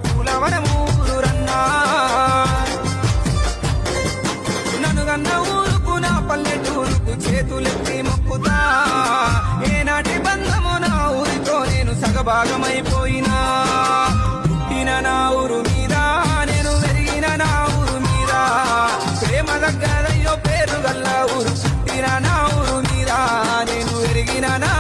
పూలవనము ఊరన్నా నన్ను గన్న ఊరుకు నా పల్లెటూరుకు చేతులెత్తి మొక్కుతా ఏనాటి బంధము నా ఊరితో నేను సగభాగమైపోయినా పుట్టిన నా ఊరు మీద నేను పెరిగిన నా ఊరు మీద ప్రేమ దగ్గరయ్యో పేరు గల్ల ఊరు పుట్టిన నా ఊరు మీద నేను పెరిగిన నా